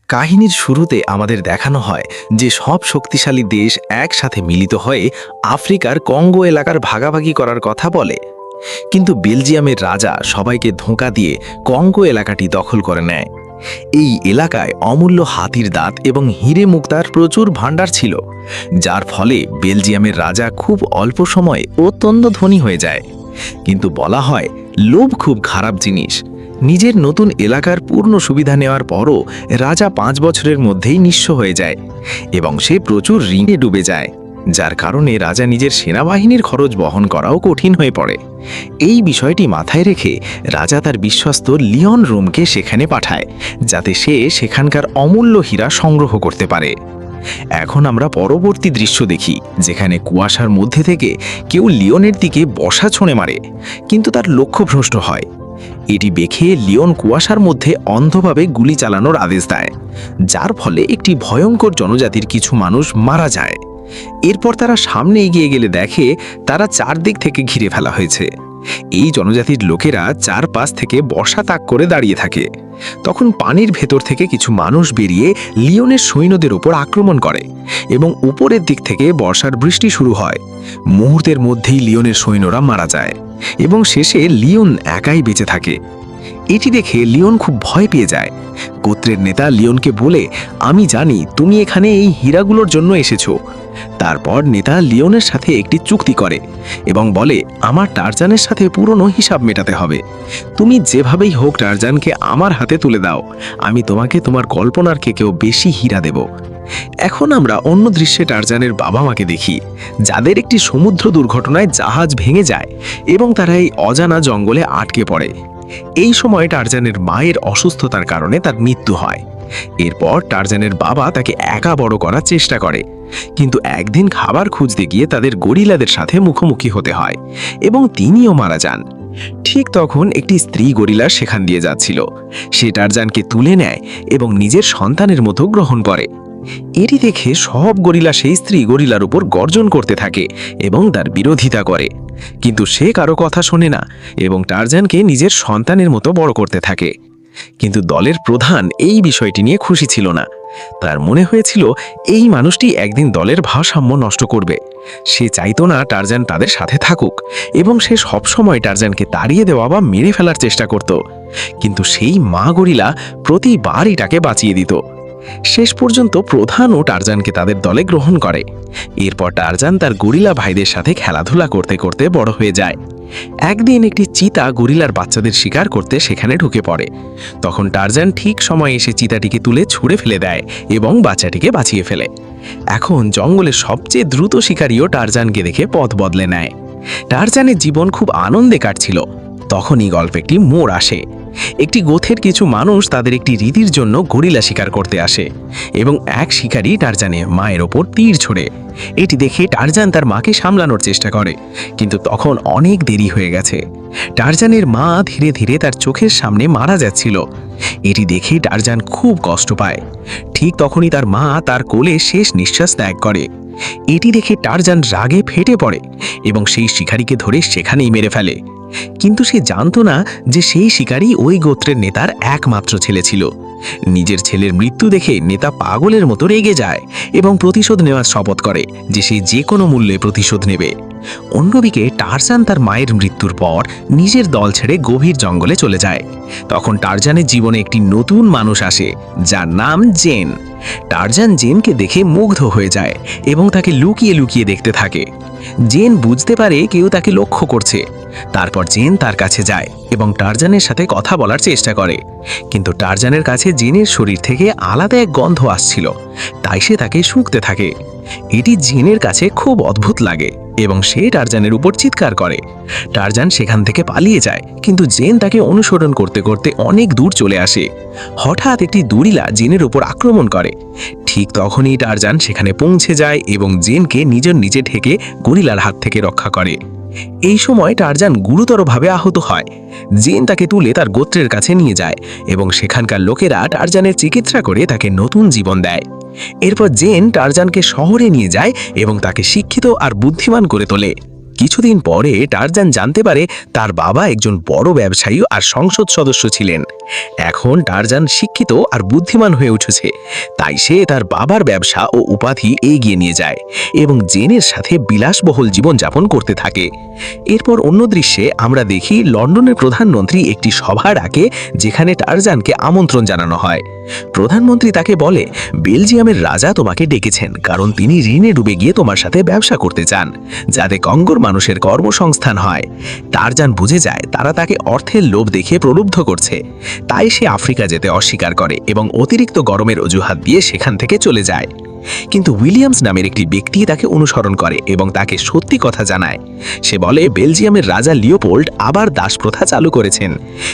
কাহিনীর শুরুতে আমাদের দেখানো হয় যে সব শক্তিশালী দেশ একসাথে মিলিত হয়ে আফ্রিকার কঙ্গো এলাকার ভাগাভাগি করার কথা বলে। কিন্তু বেলজিয়ামের রাজা সবাইকে ধোঁকা দিয়ে কঙ্গো এলাকাটি দখল করে নেয়। এই এলাকায় অমূল্য হাতির দাঁত এবং হিরে মুক্তার প্রচুর ভাণ্ডার ছিল, যার ফলে বেলজিয়ামের রাজা খুব অল্প সময়ে অত্যন্ত ধনী হয়ে যায়। কিন্তু বলা হয় লোভ খুব খারাপ জিনিস। নিজের নতুন এলাকার পূর্ণ সুবিধা নেওয়ার পরও রাজা 5 বছরের মধ্যেই নিঃস্ব হয়ে যায় এবং সে প্রচুর ঋণে ডুবে যায়, যার কারণে রাজা নিজের সেনাবাহিনীর খরচ বহন করাও কঠিন হয়ে পড়ে। এই বিষয়টি মাথায় রেখে রাজা তার বিশ্বস্ত লিওন রোমকে সেখানে পাঠায়, যাতে সে সেখানকার অমূল্য হীরা সংগ্রহ করতে পারে। এখন আমরা পরবর্তী দৃশ্য দেখি, যেখানে কুয়াশার মধ্যে থেকে কেউ লিওনের দিকে বর্ষা ছুঁড়ে মারে, কিন্তু তার লক্ষ্যভ্রষ্ট হয়। এটি দেখে লিওন কুয়াশার মধ্যে অন্ধভাবে গুলি চালানোর আদেশ দেয়, যার ফলে একটি ভয়ঙ্কর জনজাতির কিছু মানুষ মারা যায়। এরপর তারা সামনে এগিয়ে গেলে দেখে তারা চারদিক থেকে ঘিরে ফেলা হয়েছে। এই জনজাতির লোকেরা চারপাশ থেকে বর্ষা তাক করে দাঁড়িয়ে থাকে। তখন পানির ভেতর থেকে কিছু মানুষ বেরিয়ে লিওনের সৈন্যদের উপর আক্রমণ করে এবং উপরের দিক থেকে বর্ষার বৃষ্টি শুরু হয়। মুহূর্তের মধ্যেই লিওনের সৈন্যরা মারা যায় এবং শেষে লিওন একাই বেঁচে থাকে। এটি দেখে লিওন খুব ভয় পেয়ে যায়। গোত্রের নেতা লিওনকে বলে, আমি জানি তুমি এখানে এই হীরাগুলোর জন্য এসেছো। তারপর নেতা লিওনের সাথে একটি চুক্তি করে এবং বলে, আমার টারজানের সাথে পুরনো হিসাব মেটাতে হবে। তুমি যেভাবেই হোক টারজানকে আমার হাতে তুলে দাও, আমি তোমাকে তোমার কল্পনার থেকেও বেশি হীরা দেব। এখন আমরা অন্য দৃশ্যে টারজানের বাবা মাকে দেখি, যাদের একটি সমুদ্র দুর্ঘটনায় জাহাজ ভেঙে যায় এবং তারা এই অজানা জঙ্গলে আটকে পড়ে। এই সময় টারজানের মায়ের অসুস্থতার কারণে তার মৃত্যু হয়। এরপর টারজানের বাবা তাকে একা বড় করার চেষ্টা করে, কিন্তু একদিন খাবার খুঁজতে গিয়ে তাদের গরিলাদের সাথে মুখোমুখি হতে হয় এবং তিনিও মারা যান। ঠিক তখন একটি স্ত্রী গরিলা সেখান দিয়ে যাচ্ছিল। সে টারজানকে তুলে নেয় এবং নিজের সন্তানের মতো গ্রহণ করে। এটি দেখে সব গরিলা সেই স্ত্রী গরিলার উপর গর্জন করতে থাকে এবং তার বিরোধিতা করে, কিন্তু সে কারো কথা শোনে না এবং টারজানকে নিজের সন্তানের মতো বড় করতে থাকে। কিন্তু দলের প্রধান এই বিষয়টি নিয়ে খুশি ছিল না। তার মনে হয়েছিল এই মানুষটি একদিন দলের ভারসাম্য নষ্ট করবে। সে চাইতো না টারজান তাদের সাথে থাকুক এবং সে সবসময় টারজানকে তাড়িয়ে দেওয়া বা মেরে ফেলার চেষ্টা করত। কিন্তু সেই মা গরিলা প্রতিবারই তাকে বাঁচিয়ে দিত। শেষ পর্যন্ত প্রধানও টারজানকে তাদের দলে গ্রহণ করে। এরপর টারজান তার গরিলা ভাইদের সাথে খেলাধুলা করতে করতে বড় হয়ে যায়। একদিন একটি চিতা গরিলার বাচ্চাদের শিকার করতে সেখানে ঢুকে পড়ে। তখন টারজান ঠিক সময়ে এসে চিতাটিকে তুলে ছুঁড়ে ফেলে দেয় এবং বাচ্চাটিকে বাঁচিয়ে ফেলে। এখন জঙ্গলের সবচেয়ে দ্রুত শিকারীও টারজানকে দেখে পথ বদলে নেয়। টারজানের জীবন খুব আনন্দে কাটছিল। তখনই গল্পে একটি মোড় আসে। একটি গোত্রের কিছু মানুষ তাদের একটি রীতির জন্য গরিলা শিকার করতে আসে এবং এক শিকারী টারজানের মায়ের ওপর তীর ছোড়ে। এটি দেখে টারজান তার মাকে সামলানোর চেষ্টা করে, কিন্তু তখন অনেক দেরি হয়ে গেছে। টারজানের মা ধীরে ধীরে তার চোখের সামনে মারা যাচ্ছিল। এটি দেখে টারজান খুব কষ্ট পায়। ঠিক তখনই তার মা তার কোলে শেষ নিঃশ্বাস ত্যাগ করে। এটি দেখে টারজান রাগে ফেটে পড়ে এবং সেই শিকারীকে ধরে সেখানেই মেরে ফেলে। কিন্তু সে জানতো না যে সেই শিকারী ওই গোত্রের নেতার একমাত্র ছেলে ছিল। নিজের ছেলের মৃত্যু দেখে নেতা পাগলের মতো রেগে যায় এবং প্রতিশোধ নেওয়ার শপথ করে যে সে যে কোনো মূল্যে প্রতিশোধ নেবে। অন্যদিকে টারজান তার মায়ের মৃত্যুর পর নিজের দল ছেড়ে গভীর জঙ্গলে চলে যায়। তখন টারজানের জীবনে একটি নতুন মানুষ আসে, যার নাম জেন। টারজান জেনকে দেখে মুগ্ধ হয়ে যায় এবং তাকে লুকিয়ে লুকিয়ে দেখতে থাকে। জেন বুঝতে পারে কেউ তাকে লক্ষ্য করছে। তারপর জেন তার কাছে যায় এবং টারজানের সাথে কথা বলার চেষ্টা করে, কিন্তু টারজানের কাছে জেনের শরীর থেকে আলাদা এক গন্ধ আসছিল, তাই সে তাকে শুঁকতে থাকে। এটি জেনের কাছে খুব অদ্ভুত লাগে এবং সে টারজানের উপর চিৎকার করে। টারজান সেখান থেকে পালিয়ে যায়, কিন্তু জেন তাকে অনুসরণ করতে করতে অনেক দূর চলে আসে। হঠাৎ একটি গরিলা জেনের উপর আক্রমণ করে। ঠিক তখনই টারজান সেখানে পৌঁছে যায় এবং জেনকে নিজে ঢেকে গরিলার হাত থেকে রক্ষা করে। এই সময় টারজান গুরুতরভাবে আহত হয়। জেন তাকে তুলে তার গোত্রের কাছে নিয়ে যায় এবং সেখানকার লোকেরা টারজানের চিকিৎসা করে তাকে নতুন জীবন দেয়। এরপর জেন টারজানকে শহরে নিয়ে যায় এবং তাকে শিক্ষিত আর বুদ্ধিমান করে তোলে। কিছুদিন পরে টারজান জানতে পারে তার বাবা একজন বড় ব্যবসায়ী আর সংসদ সদস্য ছিলেন। এখন টারজান শিক্ষিত আর বুদ্ধিমান হয়ে উঠেছে, তাই সে তার বাবার ব্যবসা ও উপাধি এগিয়ে নিয়ে যায় এবং জেনের সাথে বিলাসবহুল জীবনযাপন করতে থাকে। এরপর অন্য দৃশ্যে আমরা দেখি লন্ডনের প্রধানমন্ত্রী একটি সভা ডাকে, যেখানে টারজানকে আমন্ত্রণ জানানো হয়। প্রধানমন্ত্রী তাকে বলে, বেলজিয়ামের রাজা তোমাকে ডেকেছেন কারণ তিনি ঋণে ডুবে গিয়ে তোমার সাথে ব্যবসা করতে চান, যাতে কঙ্গোর মানুষের কর্মসংস্থান হয়। টারজান বুঝে যায় তারা তাকে অর্থের লোভ দেখে প্রলুব্ধ করছে, তাই সে আফ্রিকা যেতে অস্বীকার করে এবং অতিরিক্ত গরমের অজুহাত দিয়ে সেখান থেকে চলে যায়। কিন্তু উইলিয়ামস নামের একটি ব্যক্তি তাকে অনুসরণ করে এবং তাকে সত্যি কথা জানায়। সে বলে বেলজিয়ামের রাজা লিওপোল্ড আবার দাসপ্রথা চালু করেছেন।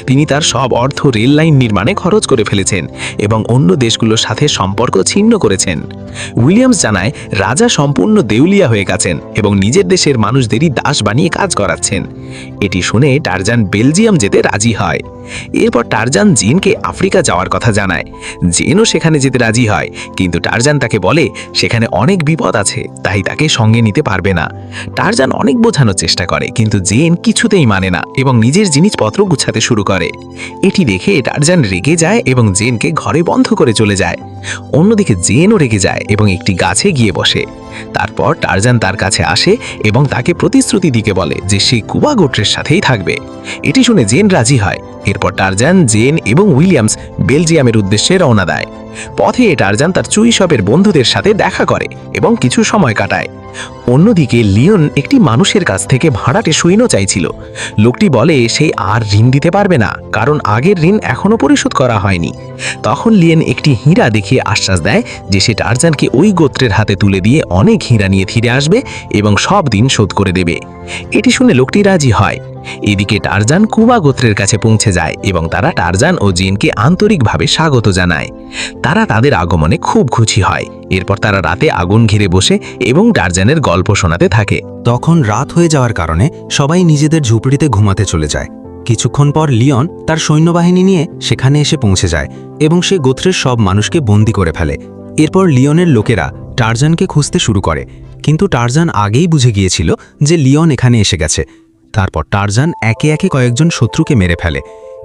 তিনি তার সব অর্থ রেল লাইন নির্মাণে খরচ করে ফেলেছেন এবং অন্য দেশগুলোর সাথে সম্পর্ক ছিন্ন করেছেন। উইলিয়ামস জানায় রাজা সম্পূর্ণ দেউলিয়া হয়ে গেছেন এবং নিজের দেশের মানুষদেরই দাস বানিয়ে কাজ করাচ্ছেন। এটি শুনে টারজান বেলজিয়াম যেতে রাজি হয়। এরপর টারজান জেনকে আফ্রিকা যাওয়ার কথা জানায়। জেনও সেখানে যেতে রাজি হয়, কিন্তু টারজান তাকে বলে সেখানে অনেক বিপদ আছে, তাই তাকে সঙ্গে নিতে পারবে না। টারজান অনেক বোঝানোর চেষ্টা করে, কিন্তু জেন কিছুতেই মানে না এবং নিজের জিনিসপত্র গুছাতে শুরু করে। এটি দেখে টারজান রেগে যায় এবং জেনকে ঘরে বন্ধ করে চলে যায়। অন্যদিকে জেনও রেগে যায় এবং একটি গাছে গিয়ে বসে। তারপর টারজান তার কাছে আসে এবং তাকে প্রতিশ্রুতি দিকে বলে যে সে কুবা গোত্রের সাথেই থাকবে। এটি শুনে জেন রাজি হয়। এরপর টারজান, জেন এবং উইলিয়ামস বেলজিয়ামের উদ্দেশ্যে রওনা দেয়। পথে টারজান তার চুইশপের বন্ধুদের সাথে দেখা করে এবং কিছু সময় কাটায়। অন্যদিকে লিওন একটি মানুষের কাছ থেকে ভাড়াটে সৈন্য চাইছিল। লোকটি বলে সে আর ঋণ দিতে পারবে না, কারণ আগের ঋণ এখনও পরিশোধ করা হয়নি। তখন লিওন একটি হীরা দেখিয়ে আশ্বাস দেয় যে সে টারজানকে ওই গোত্রের হাতে তুলে দিয়ে অনেক হীরা নিয়ে ফিরে আসবে এবং সব দিন শোধ করে দেবে। এটি শুনে লোকটি রাজি হয়। এদিকে টারজান কুবা গোত্রের কাছে পৌঁছে যায় এবং তারা টারজান ও জেনকে আন্তরিকভাবে স্বাগত জানায়। তারা তাদের আগমনে খুব খুশি হয়। এরপর তারা রাতে আগুন ঘিরে বসে এবং টারজানের গল্প শোনাতে থাকে। তখন রাত হয়ে যাওয়ার কারণে সবাই নিজেদের ঝুপড়িতে ঘুমাতে চলে যায়। কিছুক্ষণ পর লিওন তার সৈন্যবাহিনী নিয়ে সেখানে এসে পৌঁছে যায় এবং সে গোত্রের সব মানুষকে বন্দী করে ফেলে। এরপর লিওনের লোকেরা টারজানকে খুঁজতে শুরু করে, কিন্তু টারজান আগেই বুঝে গিয়েছিল যে লিওন এখানে এসে গেছে। তারপর টারজান একে একে কয়েকজন শত্রুকে মেরে ফেলে।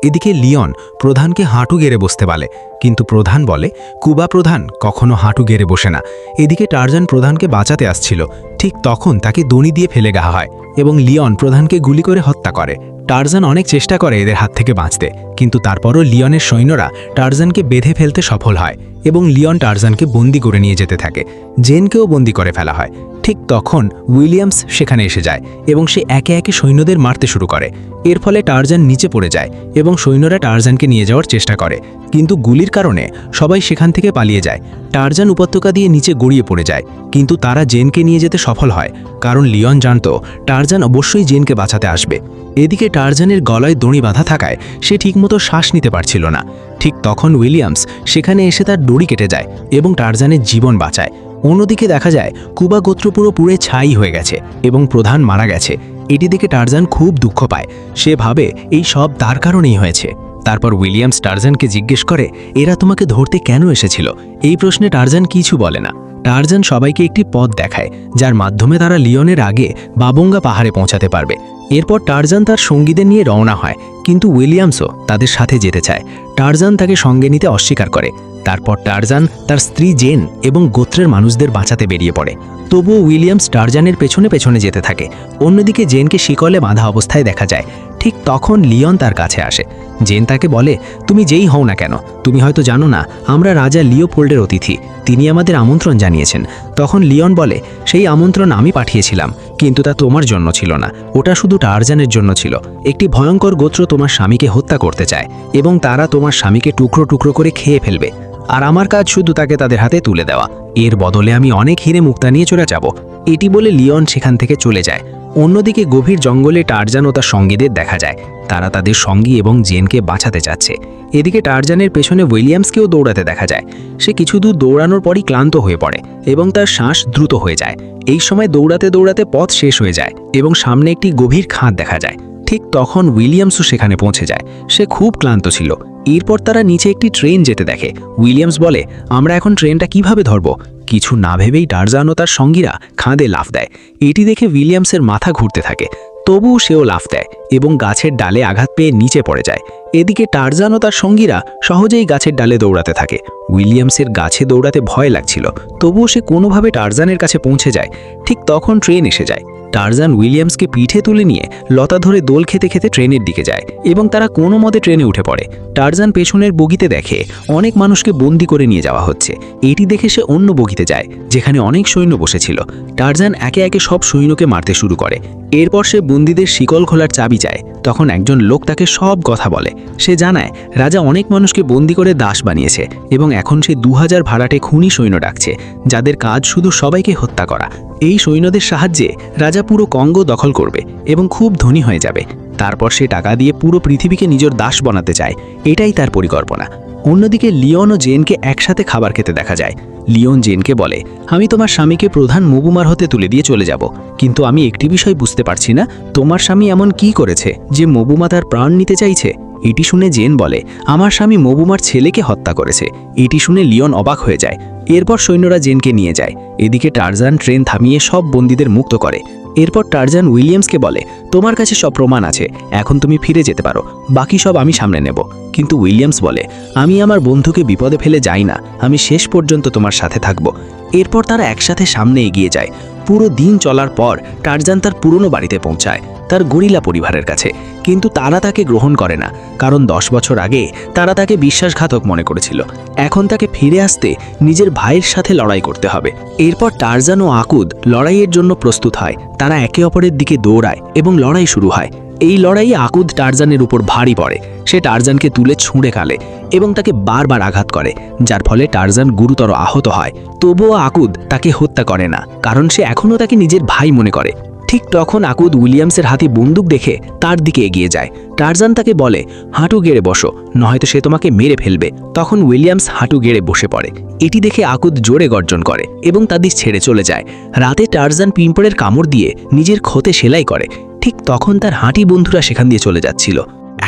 এদিকে লিওন প্রধানকে হাঁটু গেড়ে বসতে বলে, কিন্তু প্রধান বলে কুবা প্রধান কখনো হাঁটু গেড়ে বসে না। এদিকে টারজান প্রধানকে বাঁচাতে আসছিল, ঠিক তখন তাকে দড়ি দিয়ে ফেলে দেওয়া হয় এবং লিওন প্রধানকে গুলি করে হত্যা করে। টারজান অনেক চেষ্টা করে এদের হাত থেকে বাঁচতে, কিন্তু তারপরও লিওনের সৈন্যরা টারজানকে বেঁধে ফেলতে সফল হয় এবং লিওন টারজানকে বন্দি করে নিয়ে যেতে থাকে। জেনকেও বন্দি করে ফেলা হয়। ঠিক তখন উইলিয়ামস সেখানে এসে যায় এবং সে একে একে সৈন্যদের মারতে শুরু করে। এর ফলে টারজান নিচে পড়ে যায় এবং সৈন্যরা টারজানকে নিয়ে যাওয়ার চেষ্টা করে, কিন্তু গুলির কারণে সবাই সেখান থেকে পালিয়ে যায়। টারজান উপত্যকা দিয়ে নিচে গড়িয়ে পড়ে যায়, কিন্তু তারা জেনকে নিয়ে যেতে সফল হয়, কারণ লিওন জানত টারজান অবশ্যই জেনকে বাঁচাতে আসবে। এদিকে টারজানের গলায় দড়ি বাঁধা থাকায় সে ঠিকমতো শ্বাস নিতে পারছিল না। ঠিক তখন উইলিয়ামস সেখানে এসে তার দড়ি কেটে যায় এবং টারজানের জীবন বাঁচায়। অন্যদিকে দেখা যায় কুবা গোত্র পুরো পুড়ে ছাই হয়ে গেছে এবং প্রধান মারা গেছে। এটি দেখে টারজান খুব দুঃখ পায়। সে ভাবে এই সব তার কারণেই হয়েছে। তারপর উইলিয়ামস টারজানকে জিজ্ঞেস করে, এরা তোমাকে ধরতে কেন এসেছিল? এই প্রশ্নে টারজান কিছু বলে না। টারজান সবাইকে একটি পথ দেখায়, যার মাধ্যমে তারা লিওনের আগে বাবুঙ্গা পাহাড়ে পৌঁছাতে পারবে। এরপর টারজান তার সঙ্গীদের নিয়ে রওনা হয়, কিন্তু উইলিয়ামসও তাদের সাথে যেতে চায়। টারজান তাকে সঙ্গে নিতে অস্বীকার করে। তারপর টারজান তার স্ত্রী জেন এবং গোত্রের মানুষদের বাঁচাতে বেরিয়ে পড়ে। তবুও উইলিয়ামস টারজানের পেছনে পেছনে যেতে থাকে। অন্যদিকে জেনকে শিকলে বাঁধা অবস্থায় দেখা যায়। ঠিক তখন লিওন তার কাছে আসে। জেন তাকে বলে, তুমি যেই হও না কেন, তুমি হয়তো জানো না আমরা রাজা লিওপোল্ডের অতিথি, তিনি আমাদের আমন্ত্রণ জানিয়েছেন। তখন লিওন বলে, সেই আমন্ত্রণ আমি পাঠিয়েছিলাম, কিন্তু তা তোমার জন্য ছিল না, ওটা শুধু টারজানের জন্য ছিল। একটি ভয়ঙ্কর গোত্র তোমার স্বামীকে হত্যা করতে চায় এবং তারা তোমার স্বামীকে টুকরো টুকরো করে খেয়ে ফেলবে, আর আমার কাজ শুধু তাকে তাদের হাতে তুলে দেওয়া। এর বদলে আমি অনেক হিরে মুক্তা নিয়ে চলে যাব। এটি বলে লিওন সেখান থেকে চলে যায়। অন্যদিকে গভীর জঙ্গলে টারজান ও তার সঙ্গীদের দেখা যায়। তারা তাদের সঙ্গী এবং জেনকে বাঁচাতে চাচ্ছে। এদিকে টারজানের পেছনে উইলিয়ামসকেও দৌড়াতে দেখা যায়। সে কিছু দূর দৌড়ানোর পরই ক্লান্ত হয়ে পড়ে এবং তার শ্বাস দ্রুত হয়ে যায়। এই সময় দৌড়াতে দৌড়াতে পথ শেষ হয়ে যায় এবং সামনে একটি গভীর খাদ দেখা যায়। ঠিক তখন উইলিয়ামসও সেখানে পৌঁছে যায়। সে খুব ক্লান্ত ছিল। এরপর তারা নিচে একটি ট্রেন যেতে দেখে। উইলিয়ামস বলে, আমরা এখন ট্রেনটা কিভাবে ধরব? কিছু না ভেবেই টারজান ও তার সঙ্গীরা খাদে লাফ দেয়। এটি দেখে উইলিয়ামসের মাথা ঘুরতে থাকে, তবুও সেও লাফ দেয় এবং গাছের ডালে আঘাত পেয়ে নিচে পড়ে যায়। এদিকে টারজান ও তার সঙ্গীরা সহজেই গাছের ডালে দৌড়াতে থাকে। উইলিয়ামসের গাছে দৌড়াতে ভয় লাগছিল, তবুও সে কোনোভাবে টারজানের কাছে পৌঁছে যায়। ঠিক তখন ট্রেন এসে যায়। টারজান উইলিয়ামসকে পিঠে তুলে নিয়ে লতা ধরে দোল খেতে খেতে ট্রেনের দিকে যায় এবং তারা কোনো মতে ট্রেনে উঠে পড়ে। টারজান পেছনের বগিতে দেখে অনেক মানুষকে বন্দি করে নিয়ে যাওয়া হচ্ছে। এটি দেখে সে অন্য বগিতে যায়, যেখানে অনেক সৈন্য বসেছিল। টারজান একে একে সব সৈন্যকে মারতে শুরু করে। এরপর সে বন্দীদের শিকল খোলার চাবি চায়। তখন একজন লোক তাকে সব কথা বলে। সে জানায় রাজা অনেক মানুষকে বন্দি করে দাস বানিয়েছে এবং এখন সে 2000 ভাড়াটে খুনি সৈন্য ডাকছে, যাদের কাজ শুধু সবাইকে হত্যা করা। এই সৈন্যদের সাহায্যে রাজা পুরো কঙ্গো দখল করবে এবং খুব ধনী হয়ে যাবে। তারপর সে টাকা দিয়ে পুরো পৃথিবীকে নিজের দাস বানাতে চায়। এটাই তার পরিকল্পনা। অন্যদিকে লিওন ও জেনকে একসাথে খাবার খেতে দেখা যায়। লিওন জেনকে বলে, আমি তোমার স্বামীকে প্রধান মবুমার হতে তুলে দিয়ে চলে যাব, কিন্তু আমি একটি বিষয় বুঝতে পারছি না, তোমার স্বামী এমন কি করেছে যে মবুমা তার প্রাণ নিতে চাইছে? এটি শুনে জেন বলে, আমার স্বামী মবুমার ছেলেকে হত্যা করেছে। এটি শুনে লিওন অবাক হয়ে যায়। এরপর সৈন্যরা জেনকে নিয়ে যায়। এদিকে টারজান ট্রেন থামিয়ে সব বন্দীদের মুক্ত করে। এরপর টারজান উইলিয়ামসকে বলে, তোমার কাছে সব প্রমাণ আছে, এখন তুমি ফিরে যেতে পারো, বাকি সব আমি সামনে নেব। কিন্তু উইলিয়ামস বলে, আমি আমার বন্ধুকে বিপদে ফেলে যাই না, আমি শেষ পর্যন্ত তোমার সাথে থাকব। এরপর তারা একসাথে সামনে এগিয়ে যায়। পুরো দিন চলার পর টারজান তার পুরনো বাড়িতে পৌঁছায়, তার গরিলা পরিবারের কাছে। কিন্তু তারা তাকে গ্রহণ করে না, কারণ 10 বছর আগে তারা তাকে বিশ্বাসঘাতক মনে করেছিল। এখন তাকে ফিরে আসতে নিজের ভাইয়ের সাথে লড়াই করতে হবে। এরপর টারজান ও আকুদ লড়াইয়ের জন্য প্রস্তুত হয়। তারা একে অপরের দিকে দৌড়ায় এবং লড়াই শুরু হয়। এই লড়াইয়ে আকুদ টারজানের উপর ভারী পড়ে। সে টারজানকে তুলে ছুঁড়ে কালে এবং তাকে বারবার আঘাত করে, যার ফলে টারজান গুরুতর আহত হয়। তবুও আকুদ তাকে হত্যা করে না, কারণ সে এখনও তাকে নিজের ভাই মনে করে। ঠিক তখন আকুদ উইলিয়ামসের হাতে বন্দুক দেখে তার দিকে এগিয়ে যায়। টারজান তাকে বলে, হাঁটু গেড়ে বসো, নয়তো সে তোমাকে মেরে ফেলবে। তখন উইলিয়ামস হাঁটু গেড়ে বসে পড়ে। এটি দেখে আকুদ জোরে গর্জন করে এবং তাদের ছেড়ে চলে যায়। রাতে টারজান পিঁপড়ের কামড় দিয়ে নিজের ক্ষতে সেলাই করে। ঠিক তখন তার হাঁটি বন্ধুরা সেখান দিয়ে চলে যাচ্ছিল।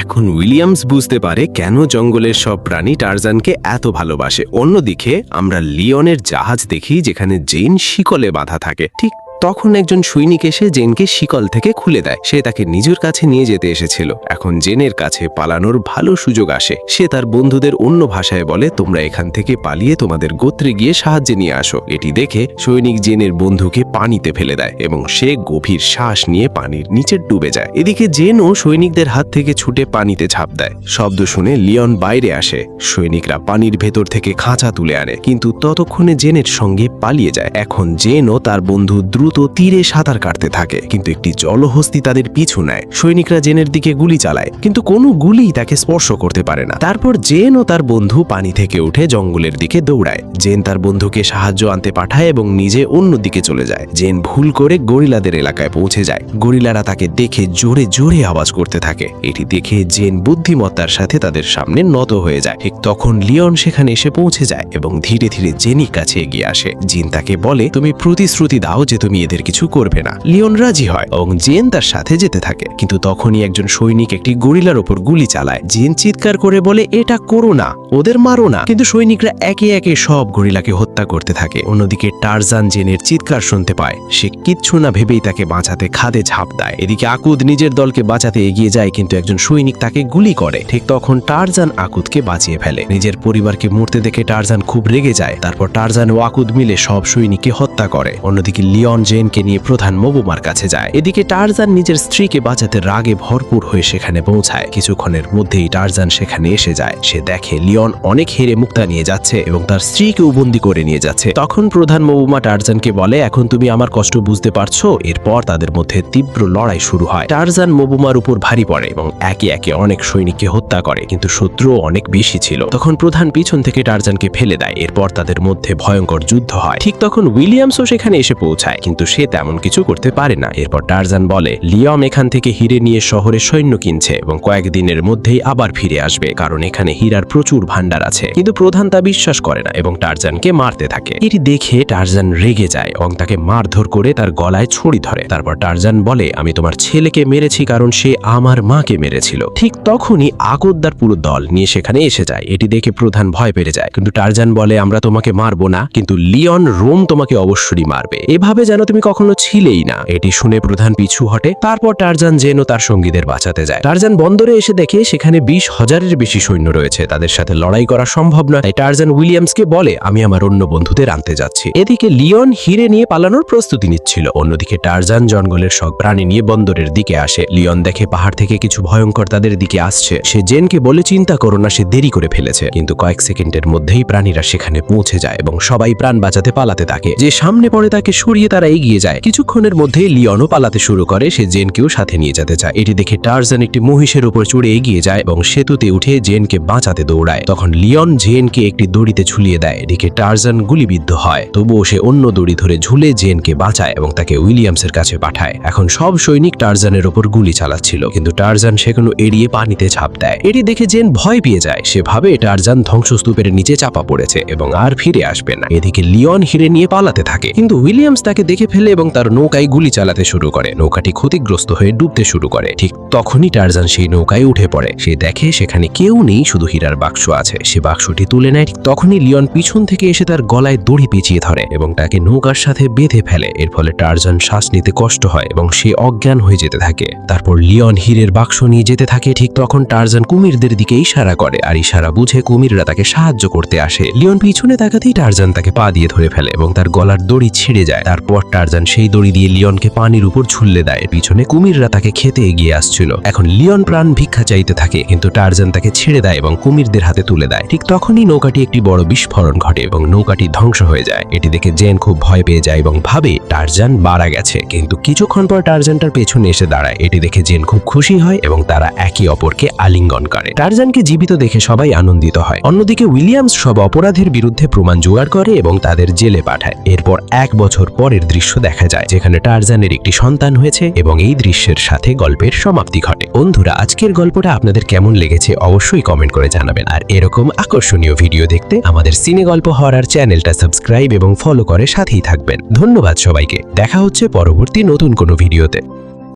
এখন উইলিয়ামস বুঝতে পারে কেন জঙ্গলের সব প্রাণী টারজানকে এত ভালোবাসে। অন্যদিকে আমরা লিওনের জাহাজ দেখি, যেখানে জেন শিকলে বাঁধা থাকে। ঠিক তখন একজন সৈনিক এসে জেনকে শিকল থেকে খুলে দেয়। সে তাকে নিজের কাছে নিয়ে যেতে এসেছিল। এখন জেনের কাছে পালানোর ভালো সুযোগ আসে। সে তার বন্ধুদের অন্য ভাষায় বলে, তোমরা এখান থেকে পালিয়ে তোমাদের গোত্রে গিয়ে সাহায্যে নিয়ে আসো। এটি দেখে সৈনিক জেনের বন্ধুকে পানিতে ফেলে দেয় এবং সে গভীর শ্বাস নিয়ে পানির নিচে ডুবে যায়। এদিকে জেনও সৈনিকদের হাত থেকে ছুটে পানিতে ঝাঁপ দেয়। শব্দ শুনে লিওন বাইরে আসে। সৈনিকরা পানির ভেতর থেকে খাঁচা তুলে আনে, কিন্তু ততক্ষণে জেনের সঙ্গে পালিয়ে যায়। এখন জেনও তার বন্ধু দ্রুত তীরে সাঁতার কাটতে থাকে, কিন্তু একটি জলহস্তি তাদের পিছু নেয়। সৈনিকরা জেনের দিকে গুলি চালায়, কিন্তু কোনো গুলি তাকে স্পর্শ করতে পারে না। তারপর জেন ও তার বন্ধু পানি থেকে উঠে জঙ্গলের দিকে দৌড়ায়। জেন তার বন্ধুকে সাহায্য আনতে পাঠায় এবং নিজে অন্য দিকে চলে যায়। জেন ভুল করে গরিলাদের এলাকায় পৌঁছে যায়। গরিলারা তাকে দেখে জোরে জোরে আওয়াজ করতে থাকে। এটি দেখে জেন বুদ্ধিমত্তার সাথে তাদের সামনে নত হয়ে যায়। ঠিক তখন লিওন সেখানে এসে পৌঁছে যায় এবং ধীরে ধীরে জেনির কাছে এগিয়ে আসে। জিন তাকে বলে, তুমি প্রতিশ্রুতি দাও যে তুমি এদের কিছু করবে না। লিওন রাজি হয় এবং জেন তার সাথে যেতে থাকে। কিন্তু তখনই একজন সৈনিক একটি গরিলার ওপর গুলি চালায়। জেন চিৎকার করে বলে, এটা করো না, ওদের মারো না। কিন্তু সৈনিকরা একে একে সব গরিলাকে হত্যা করতে থাকে। অন্যদিকে টারজান জেনের চিৎকার শুনতে পায়। সে কিচ্ছু না ভেবেই তাকে বাঁচাতে খাদে ঝাঁপ দেয়। এদিকে আকুদ নিজের দলকে বাঁচাতে এগিয়ে যায়, কিন্তু একজন সৈনিক তাকে গুলি করে। ঠিক তখন টারজান আকুদকে বাঁচিয়ে ফেলে। নিজের পরিবারকে মরতে দেখে টারজান খুব রেগে যায়। তারপর টারজান ও আকুদ মিলে সব সৈনিককে হত্যা করে। অন্যদিকে লিওন জেনকে নিয়ে প্রধান মবুমার কাছে যায়। এদিকে টারজান নিজের স্ত্রীকে বাঁচাতে রাগে ভরপুর হয়ে সেখানে পৌঁছায়। কিছুক্ষণের মধ্যেই টারজান সেখানে এসে যায়। সে দেখে লিওন অনেক হেরে মুক্তা নিয়ে যাচ্ছে এবং তার স্ত্রীকেও বন্দী করে নিয়ে যাচ্ছে। তখন প্রধান মবুমা টারজানকে বলে, এখন তুমি আমার কষ্ট বুঝতে পারছো। এরপর তাদের মধ্যে তীব্র লড়াই শুরু হয়। টারজান মবুমার উপর ভারী পড়ে এবং একে একে অনেক সৈনিককে হত্যা করে, কিন্তু শত্রুও অনেক বেশি ছিল। তখন প্রধান পিছন থেকে টারজানকে ফেলে দেয়। এরপর তাদের মধ্যে ভয়ঙ্কর যুদ্ধ হয়। ঠিক তখন উইলিয়ামসও সেখানে এসে পৌঁছায়, কিন্তু কিন্তু সে তেমন কিছু করতে পারে না। এরপর টারজান বলে লিয়ম এখান থেকে হিরে নিয়ে শহরে সৈন্য কিনছে এবং কয়েকদিনের মধ্যেই আবার ফিরে আসবে, কারণ এখানে হীরার প্রচুর ভান্ডার আছে। কিন্তু প্রধান তা বিশ্বাস করে না এবং টারজানকে মারতে থাকে। এটি দেখে টারজান রেগে যায় এবং তাকে মারধর করে তার গলায় ছুরি ধরে। তারপর টারজান বলে আমি তোমার ছেলেকে মেরেছি কারণ সে আমার মাকে মেরেছিল। ঠিক তখনই আকদ্দার পুরো দল নিয়ে সেখানে এসে যায়। এটি দেখে প্রধান ভয় পেয়ে যায়, কিন্তু টারজান বলে আমরা তোমাকে মারবো না, কিন্তু লিওন রোম তোমাকে অবশ্যই মারবে, এভাবে যেন তুমি কখনো ছিলেই না। এটি শুনে প্রধান পিছু হটে। তারপর টারজান যেন তার সঙ্গীদের বাঁচাতে যায়। টারজান বন্দরে এসে দেখে সেখানে 20,000-এর বেশি সৈন্য রয়েছে, তাদের সাথে লড়াই করা সম্ভব নয়। তাই টারজান উইলিয়ামসকে বলে আমি আমার অন্য বন্ধুদের আনতে যাচ্ছি। এদিকে লিওন হিরে নিয়ে পালানোর প্রস্তুতি নিচ্ছিল। অন্যদিকে টারজান জঙ্গলের সব প্রাণী নিয়ে বন্দরের দিকে আসে। লিওন দেখে পাহাড় থেকে কিছু ভয়ঙ্কর তাদের দিকে আসছে। সে জেনকে বলে চিন্তা করো না, সে দেরি করে ফেলেছে। কিন্তু কয়েক সেকেন্ডের মধ্যেই প্রাণীরা সেখানে পৌঁছে যায় এবং সবাই প্রাণ বাঁচাতে পালাতে থাকে। যে সামনে পড়ে তাকে সরিয়ে তারা এগিয়ে যায়। কিছুক্ষণের মধ্যেই লিওনও পালাতে শুরু করে। সে জেনকেও সাথে নিয়ে যেতে চায়। এটি দেখে টারজান একটি মহিষের উপর চড়ে এগিয়ে যায় এবং সেতুতে উঠে জেনকে বাঁচাতে দৌড়ায়। তখন লিওন জেনকে একটি দড়িতে ঝুলিয়ে দেয়। এদিকে টারজান গুলিবিদ্ধ হয়, তবুও সে অন্য দড়ি ধরে ঝুলে জেনকে বাঁচায় এবং তাকে উইলিয়ামসের কাছে পাঠায়। এখন সব সৈনিক টারজানের ওপর গুলি চালাচ্ছিল, কিন্তু টারজান সেগুলো এড়িয়ে পানিতে ঝাঁপ দেয়। এটি দেখে জেন ভয় পেয়ে যায়। সে ভাবে টারজান ধ্বংসস্তূপের নিচে চাপা পড়েছে এবং আর ফিরে আসবে না। এদিকে লিওন হিরে নিয়ে পালাতে থাকে, কিন্তু উইলিয়ামস তাকে দেখে ফেলে এবং তার নৌকায় গুলি চালাতে শুরু করে। নৌকাটি ক্ষতিগ্রস্ত হয়ে ডুবতে শুরু করে। ঠিক তখনই টারজান সেই নৌকায় উঠে পড়ে। সে দেখে সেখানে কেউ নেই, শুধু হীরার বাক্স আছে। সে বাক্সটি তুলে নেয়। ঠিক তখনই লিওন পিছন থেকে এসে তার গলায় দড়ি পেঁচিয়ে ধরে এবং তাকে নৌকার সাথে বেঁধে ফেলে। এর ফলে টারজান শ্বাস নিতে কষ্ট হয় এবং সে অজ্ঞান হয়ে যেতে থাকে। তারপর লিওন হীরের বাক্স নিয়ে যেতে থাকে। ঠিক তখন টারজান কুমিরদের দিকে ইশারা করে, আর ইশারা বুঝে কুমিররা তাকে সাহায্য করতে আসে। লিওন পিছনে তাকাতেই টারজান তাকে পা দিয়ে ধরে ফেলে এবং তার গলার দড়ি ছিঁড়ে যায়। তারপর টারজান সেই দড়ি দিয়ে লিওনকে পানির উপর ঝুললে দেয়। পিছনে কুমিররা তাকে খেতে এগিয়ে আসছিল। এখন লিওন প্রাণ ভিক্ষা চাইতে থাকে, কিন্তু টারজান তাকে ছেড়ে দেয় এবং কুমিরদের হাতে তুলে দেয়। ঠিক তখনই নৌকাটি একটি বড় বিস্ফোরণ ঘটে এবং নৌকাটি ধ্বংস হয়ে যায়। এটি দেখে জেন খুব ভয় পেয়ে যায় এবং ভাবে টারজান মারা গেছে। কিন্তু কিছুক্ষণ পর টারজান তার পেছনে এসে দাঁড়ায়। এটি দেখে জেন খুব খুশি হয় এবং তারা একে অপরকে আলিঙ্গন করে। টারজানকে জীবিত দেখে সবাই আনন্দিত হয়। অন্যদিকে উইলিয়ামস সব অপরাধের বিরুদ্ধে প্রমাণ জোগাড় করে এবং তাদের জেলে পাঠায়। এরপর 1 বছর পরের দৃশ্য দেখা যায়, যেখানে টারজানের একটি সন্তান হয়েছে এবং এই দৃশ্যের সাথে গল্পের সমাপ্তি ঘটে। বন্ধুরা, আজকের গল্পটা আপনাদের কেমন লেগেছে অবশ্যই কমেন্ট করে জানাবেন। আর এরকম আকর্ষণীয় ভিডিও দেখতে আমাদের সিনে গল্প হরর চ্যানেলটা সাবস্ক্রাইব এবং ফলো করে সাথেই থাকবেন। ধন্যবাদ সবাইকে। দেখা হচ্ছে পরবর্তী নতুন কোনো ভিডিওতে।